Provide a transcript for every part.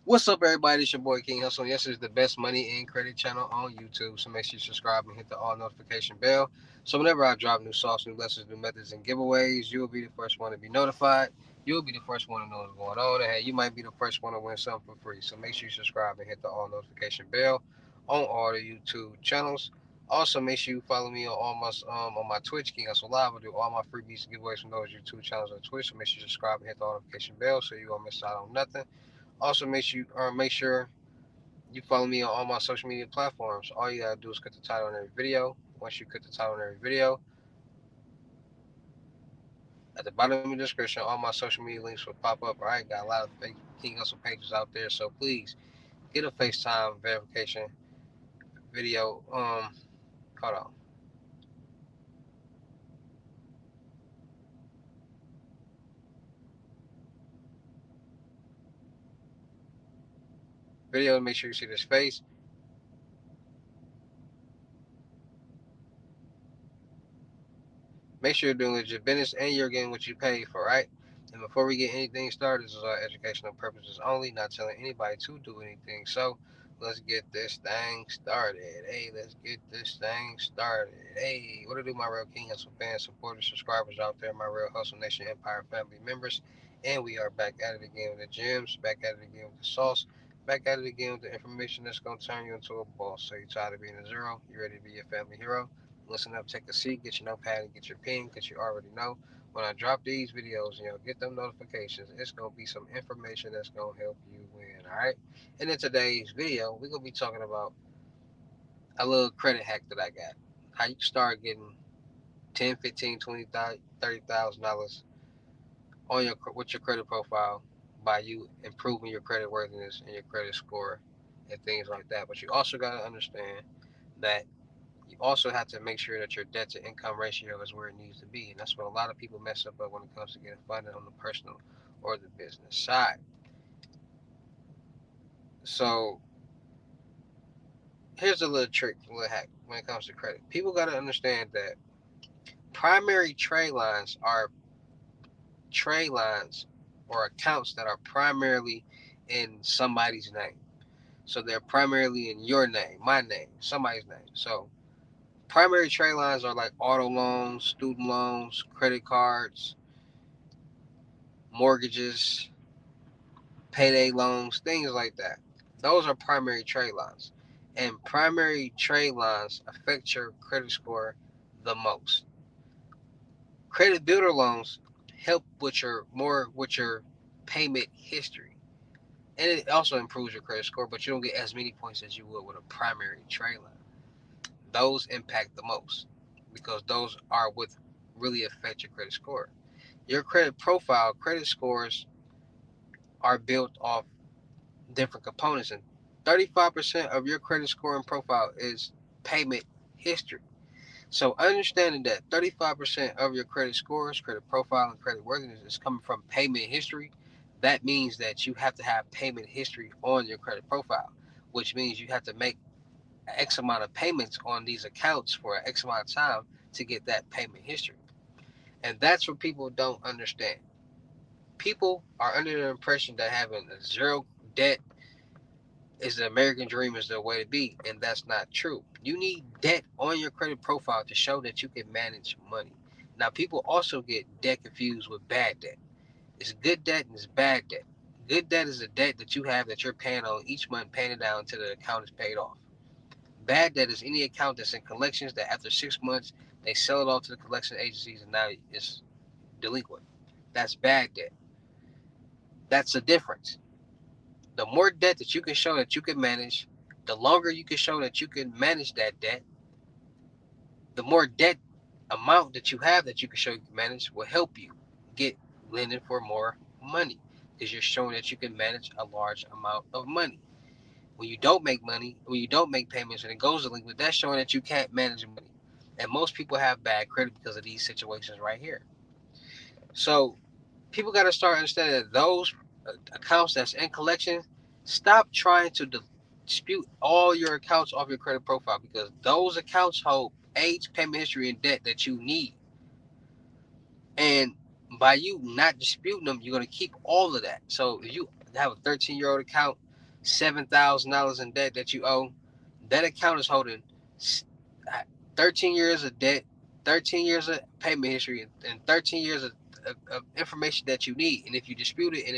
What's up, everybody? It's your boy King Hussle. Yes, it's the best money and credit channel on YouTube. So make sure you subscribe and hit the all notification bell. So whenever I drop new sauce, new lessons, new methods, and giveaways, you will be the first one to be notified. You will be the first one to know what's going on. And hey, you might be the first one to win something for free. So make sure you subscribe and hit the all notification bell on all the YouTube channels. Also, make sure you follow me on my Twitch, King Hustle Live. I do all my freebies and giveaways from those YouTube channels on Twitch. So make sure you subscribe and hit the notification bell so you won't miss out on nothing. Also, make sure you follow me on all my social media platforms. All you gotta do is click the title on every video. Once you click the title on every video, at the bottom of the description, all my social media links will pop up. All right, got a lot of fake King Hustle pages out there, so please get a FaceTime verification video. Hold on. Video, make sure you see this face. Make sure you're doing legit business and you're getting what you pay for, right? And before we get anything started, this is our educational purposes only, not telling anybody to do anything. So let's get this thing started. Hey, let's get this thing started. Hey, what to do, my real King Hustle fans, supporters, subscribers out there, my real Hustle Nation Empire family members. And we are back at it again with the gems, back at it again with the sauce, back at it again with the information that's going to turn you into a boss. So you're tired of being a zero, you ready to be your family hero? Listen up, take a seat, get your notepad and get your pen because you already know when I drop these videos, get them notifications. It's going to be some information that's going to help you win, all right? And in today's video, we're going to be talking about a little credit hack that I got. How you start getting 10, 15, 20, $30,000 on your with your credit profile by you improving your credit worthiness and your credit score and things like that. But you also got to understand that you also have to make sure that your debt to income ratio is where it needs to be. And that's what a lot of people mess up when it comes to getting funded on the personal or the business side. So here's a little trick, a little hack when it comes to credit. People got to understand that primary trade lines or accounts that are primarily in somebody's name. So they're primarily in your name, my name, somebody's name. So primary trade lines are like auto loans, student loans, credit cards, mortgages, payday loans, things like that. Those are primary trade lines. And primary trade lines affect your credit score the most. Credit builder loans help with your payment history. And it also improves your credit score, but you don't get as many points as you would with a primary trade line. Those impact the most because those are what really affect your credit score. Your credit profile, credit scores are built off different components, and 35% of your credit scoring profile is payment history. So understanding that 35% of your credit scores, credit profile, and credit worthiness is coming from payment history, that means that you have to have payment history on your credit profile, which means you have to make X amount of payments on these accounts for an X amount of time to get that payment history. And that's what people don't understand. People are under the impression that having a zero debt is the American dream, is the way to be, and that's not true. You need debt on your credit profile to show that you can manage money. Now, people also get debt confused with bad debt. It's good debt and it's bad debt. Good debt is a debt that you have that you're paying on each month, paying it down until the account is paid off. Bad debt is any account that's in collections that after 6 months they sell it off to the collection agencies and now it's delinquent. That's bad debt. That's the difference. The more debt that you can show that you can manage, the longer you can show that you can manage that debt, the more debt amount that you have that you can show you can manage will help you get lending for more money because you're showing that you can manage a large amount of money. When you don't make money, when you don't make payments and it goes delinquent, that's showing that you can't manage money. And most people have bad credit because of these situations right here. So people got to start understanding that those accounts that's in collection, stop trying to dispute all your accounts off your credit profile because those accounts hold age, payment history, and debt that you need. And by you not disputing them, you're going to keep all of that. So if you have a 13-year-old account $7,000 in debt that you owe, that account is holding 13 years of debt, 13 years of payment history, and 13 years of information that you need. And if you dispute it and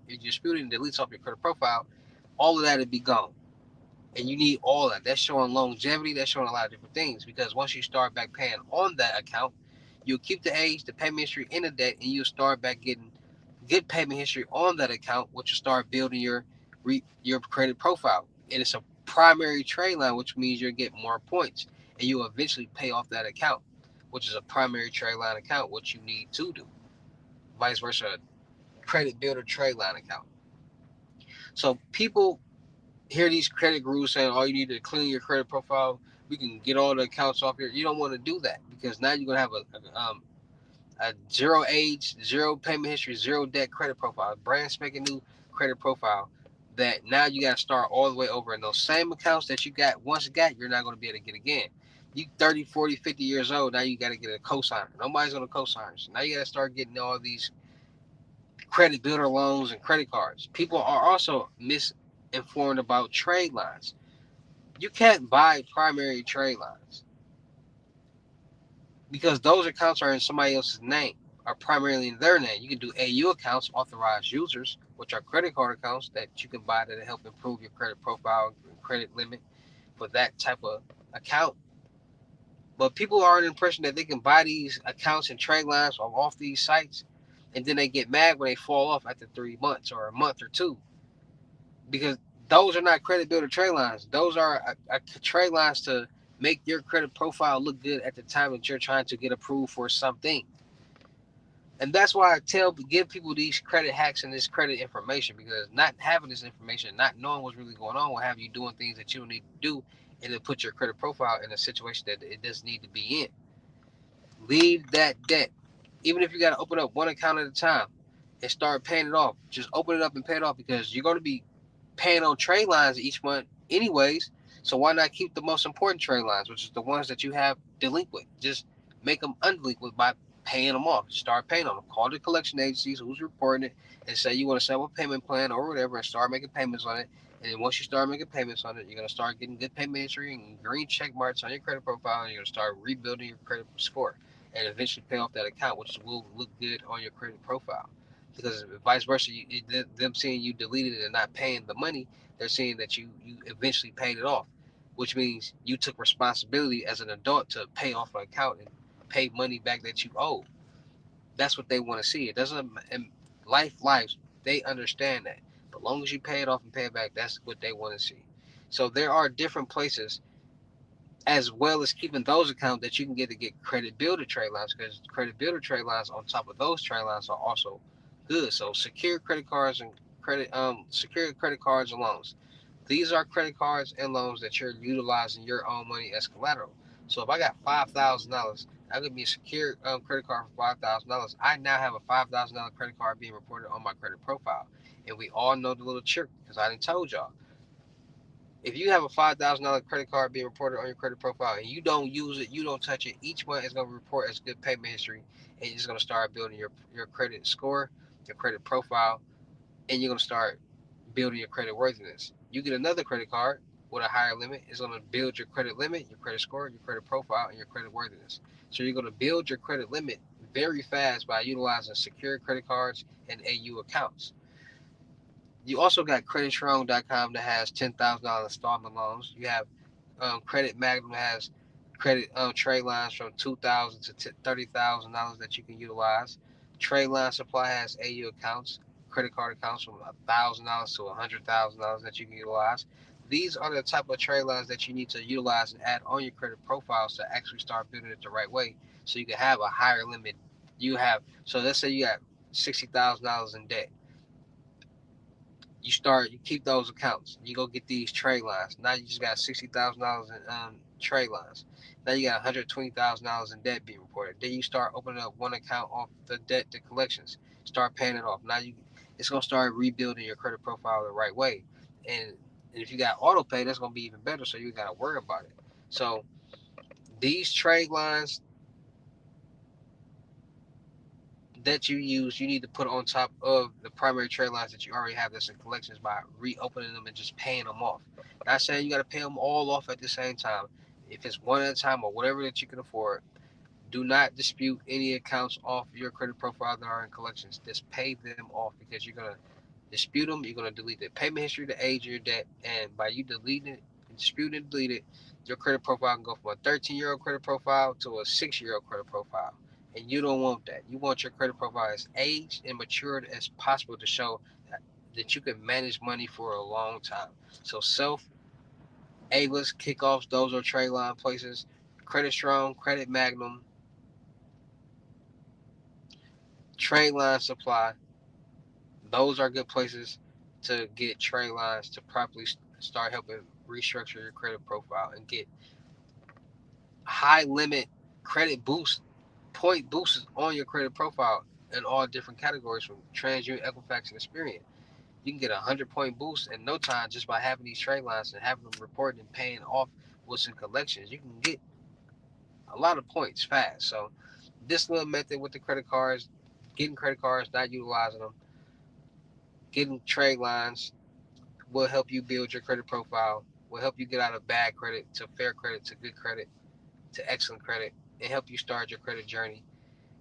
you dispute it and deletes off your credit profile, all of that would be gone. And you need all that. That's showing longevity. That's showing a lot of different things. Because once you start back paying on that account, you'll keep the age, the payment history, and the debt, and you'll start back getting good payment history on that account, which will start building your credit profile. And it's a primary trade line, which means you'll get more points, and you'll eventually pay off that account, which is a primary trade line account, which you need to do. Vice versa, credit builder trade line account. So people hear these credit gurus saying, "Oh, you need to clean your credit profile. We can get all the accounts off here." You don't want to do that because now you're gonna have a zero age, zero payment history, zero debt credit profile, brand spanking new credit profile. That now you got to start all the way over, and those same accounts that you got once got, you're not going to be able to get again. You 30, 40, 50 years old, now you got to get a cosigner. Nobody's going to cosign. So now you got to start getting all these credit builder loans and credit cards. People are also misinformed about trade lines. You can't buy primary trade lines because those accounts are in somebody else's name, are primarily in their name. You can do AU accounts, authorized users, which are credit card accounts that you can buy that help improve your credit profile and credit limit for that type of account. But people are under the impression that they can buy these accounts and trade lines off these sites, and then they get mad when they fall off after 3 months or a month or two, because those are not credit builder trade lines. Those are trade lines to make your credit profile look good at the time that you're trying to get approved for something. And that's why I give people these credit hacks and this credit information, because not having this information, not knowing what's really going on, will have you doing things that you don't need to do, and then put your credit profile in a situation that it doesn't need to be in. Leave that debt. Even if you got to open up one account at a time and start paying it off, just open it up and pay it off, because you're going to be paying on trade lines each month anyways. So why not keep the most important trade lines, which is the ones that you have delinquent? Just make them undelinquent by paying them off. Start paying them. Call the collection agencies who's reporting it and say you want to set up a payment plan or whatever, and start making payments on it. And then once you start making payments on it, you're gonna start getting good payment history and green check marks on your credit profile, and you're gonna start rebuilding your credit score, and eventually pay off that account, which will look good on your credit profile. Because vice versa, them seeing you deleted it and not paying the money, they're seeing that you eventually paid it off, which means you took responsibility as an adult to pay off an account and pay money back that you owe. That's what they want to see. It doesn't, in lives, they understand that. But as long as you pay it off and pay it back, that's what they want to see. So there are different places, as well as keeping those accounts, that you can get to get credit builder trade lines, because credit builder trade lines on top of those trade lines are also good. So secure credit cards and secure credit cards and loans. These are credit cards and loans that you're utilizing your own money as collateral. So if I got $5,000, I could be a secure credit card for $5,000. I now have a $5,000 credit card being reported on my credit profile, and we all know the little trick, because I didn't told y'all. If you have a $5,000 credit card being reported on your credit profile and you don't use it, you don't touch it, each month is going to report as good payment history, and you're just going to start building your credit score, your credit profile, and you're going to start building your credit worthiness. You get another credit card with a higher limit, it's going to build your credit limit, your credit score, your credit profile, and your credit worthiness. So you're going to build your credit limit very fast by utilizing secure credit cards and AU accounts. You also got creditstrong.com that has $10,000 installment loans. You have Credit Magnum has credit trade lines from $2,000 to $30,000 that you can utilize. Trade Line Supply has AU accounts, credit card accounts from $1,000 to $100,000 that you can utilize. These are the type of trade lines that you need to utilize and add on your credit profiles to actually start building it the right way, so you can have a higher limit. So let's say you got $60,000 in debt. You keep those accounts. You go get these trade lines. Now you just got $60,000 in trade lines. Now you got $120,000 in debt being reported. Then you start opening up one account off the debt to collections. Start paying it off. It's gonna start rebuilding your credit profile the right way. And if you got auto pay, that's gonna be even better. So you gotta worry about it. So these trade lines, that you use, you need to put on top of the primary trade lines that you already have that's in collections by reopening them and just paying them off. Not saying you got to pay them all off at the same time. If it's one at a time or whatever that you can afford, do not dispute any accounts off your credit profile that are in collections. Just pay them off because you're gonna dispute them. You're gonna delete the payment history, the age of your debt, and by you deleting it, disputing and delete it, your credit profile can go from a 13-year-old credit profile to a 6-year-old credit profile. And you don't want that. You want your credit profile as aged and matured as possible to show that you can manage money for a long time. So self, Avis, kickoffs, those are trade line places. Credit Strong, Credit Magnum, trade line supply, those are good places to get trade lines to properly start helping restructure your credit profile and get high limit credit boost point boosts on your credit profile in all different categories from TransUnion, Equifax, and Experian. You can get 100-point boost in no time just by having these trade lines and having them reporting and paying off what's in collections. You can get a lot of points fast. So this little method with the credit cards, getting credit cards, not utilizing them, getting trade lines, will help you build your credit profile, will help you get out of bad credit to fair credit to good credit to excellent credit, and help you start your credit journey.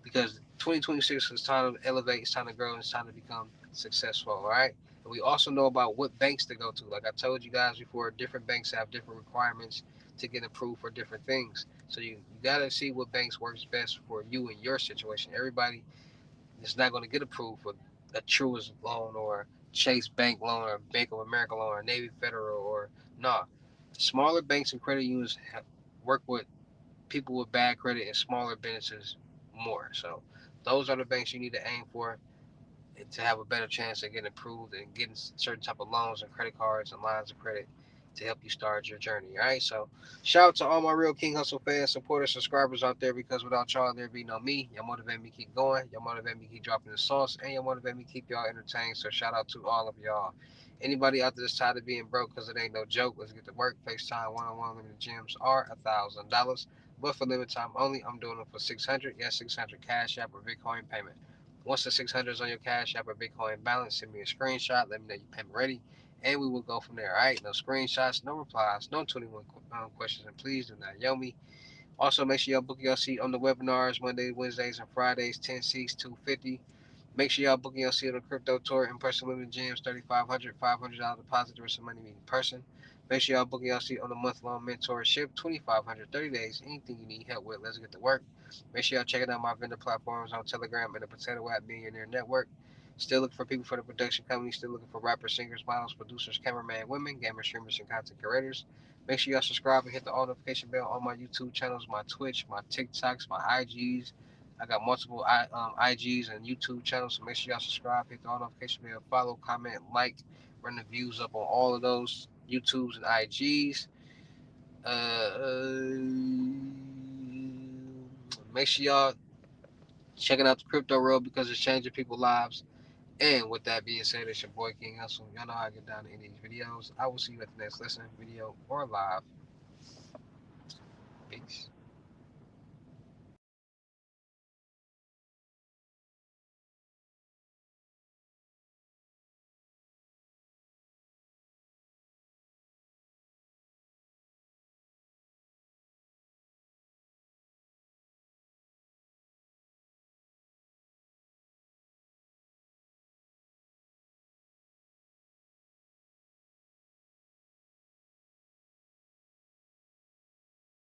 Because 2026 is time to elevate, it's time to grow, and it's time to become successful. All right. And we also know about what banks to go to. Like I told you guys before, different banks have different requirements to get approved for different things. So you gotta see what banks works best for you and your situation. Everybody is not going to get approved for a Truist loan or Chase Bank loan or Bank of America loan or Navy Federal or nah. Smaller banks and credit unions work with people with bad credit and smaller businesses more. So those are the banks you need to aim for to have a better chance of getting approved and getting certain type of loans and credit cards and lines of credit to help you start your journey. All right. So shout out to all my real King Hustle fans, supporters, subscribers out there because without y'all there'd be no me. Y'all motivate me to keep going. Y'all motivate me to keep dropping the sauce and y'all motivate me to keep y'all entertained. So shout out to all of y'all. Anybody out there that's tired of being broke because it ain't no joke, let's get to work. FaceTime one-on-one limited gyms are $1,000. But for limited time only, I'm doing them for 600. Yes, 600 cash app or Bitcoin payment. Once the 600 is on your Cash App or Bitcoin balance, send me a screenshot. Let me know your payment ready, and we will go from there. All right, no screenshots, no replies, no 21 questions, and please do not yell me. Also, make sure y'all book your seat on the webinars Mondays, Wednesdays, and Fridays. 10 seats, 250. Make sure y'all book your seat on the crypto tour in person limited gyms, 3,500, $500 deposit to some money meeting in person. Make sure y'all book your seat on the month long mentorship, 2,500, 30 days. Anything you need help with, let's get to work. Make sure y'all checking out my vendor platforms on Telegram and the Potato App Millionaire Network. Still looking for people for the production company. Still looking for rappers, singers, models, producers, cameraman, women, gamers, streamers, and content curators. Make sure y'all subscribe and hit the all notification bell on my YouTube channels, my Twitch, my TikToks, my IGs. I got multiple IGs and YouTube channels, so make sure y'all subscribe, hit the all notification bell, follow, comment, like, run the views up on all of those YouTubes and IGs. Make sure y'all checking out the crypto world because it's changing people's lives. And with that being said, it's your boy King Hustle. Y'all know how I get down in these videos. I will see you at the next lesson, video, or live. Peace.